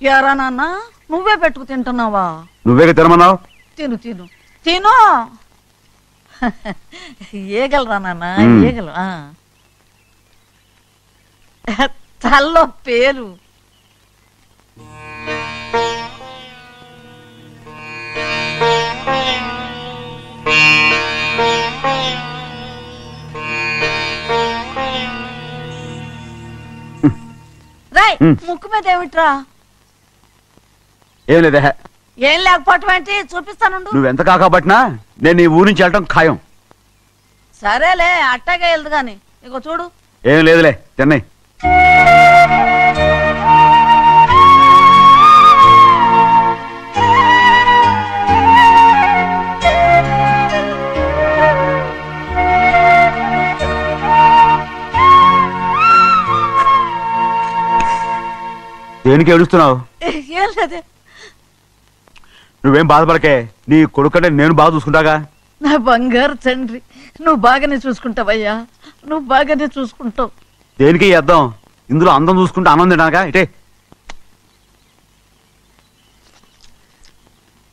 ఎరా నాన్న నువ్వే పెట్టుకు తింటున్నావా? నువ్వే తినమన్నావు. తిను తిను తిను. ఏగలరా నాన్న ఏగలు. తల్లో పేరు. రాయ్ ముక్కు మీద ఏమిట్రా? ఏం లేదే. ఏం లేకపోవటం ఏంటి చూపిస్తాను. నువ్వెంత కాకపట్టినా నేను ఈ ఊరి నుంచి వెళ్ళటం ఖాయం. సరేలే అట్టాగే వెళ్దు గాని ఇగో చూడు. ఏం లేదులే తిన్నాయి. దేనికి ఏడుస్తున్నావు? ఏం లేదే. నువ్వేం బాధపడకే, నీ కొడుకంటే నేను బాగా చూసుకుంటాగా. నా బంగారు తండ్రి నువ్వు బాగానే చూసుకుంటావయ్యా, నువ్వు బాగానే చూసుకుంటావు. దేనికి అర్థం? ఇందులో అందం చూసుకుంటే ఆనందం తినాగా. ఇటే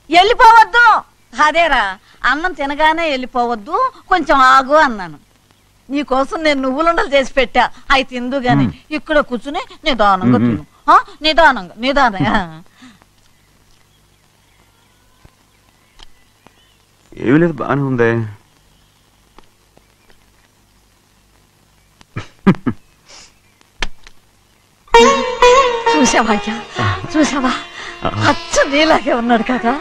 వెళ్ళిపోవద్దు. అదేరా అన్నం తినగానే వెళ్ళిపోవద్దు, కొంచెం ఆగు అన్నాను. నీకోసం నేను నువ్వులుండలు చేసి పెట్టా, అవి తిందు గాని ఇక్కడ కూర్చుని నిదానంగా తిను. నిదానంగా నిదానంగా. ఏమీ లేదు, బాగానే ఉంది. చూసావా చూసావా, అచ్చ నీలాగే ఉన్నాడు కదా.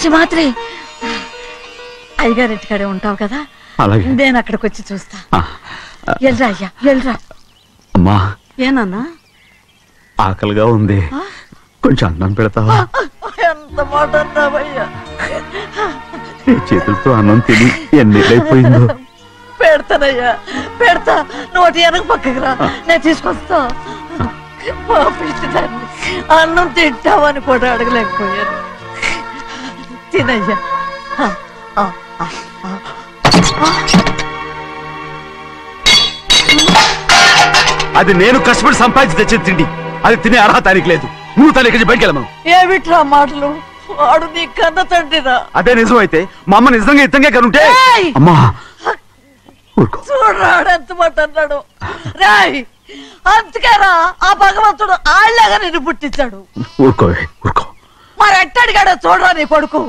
సింహాద్రి అయ్యగారింటికాడే ఉంటావు కదా, నేను అక్కడికి వచ్చి చూస్తా. వెళ్ళరా అయ్యా వెళ్ళరా. అమ్మా ఏనన్నా ఆకలిగా ఉంది, కొంచెం అన్నం పెడతావా? ఎంత మాట అన్నావయ్యా. చేతులతో అన్నం తిని ఎన్నిళ్ళైపోయిందో. పెడతానయ్యా పెడతా, నోటి వెనక పక్కకి రా, నేను తీసుకొస్తా. పంపించదాన్ని అన్నం తింటావని కూడా అడగలేకపోయాను. తినయ్యా. అది నేను కష్టపడి సంపాదించి తెచ్చి తిండి, అది తినే అర్హత ఆయనకి లేదు. నువ్వు తన ఇక్కడి బయటికి వెళ్ళమను. ఏమిట్రా మాటలు, వాడు నీ కన్న తండ్రిరా. అదే నిజం అయితే మా అమ్మ నిజంగా ఇతంగా కనుంటే. అమ్మా చూడరాడు ఎంత మాట అన్నాడు. రాయ్ అంతకేరా ఆ భగవంతుడు ఆళ్ళగా నిన్ను పుట్టించాడు. ఊరుకోవే ఊరుకో. మరి ఎట్టడిగాడో చూడరా నీ కొడుకు.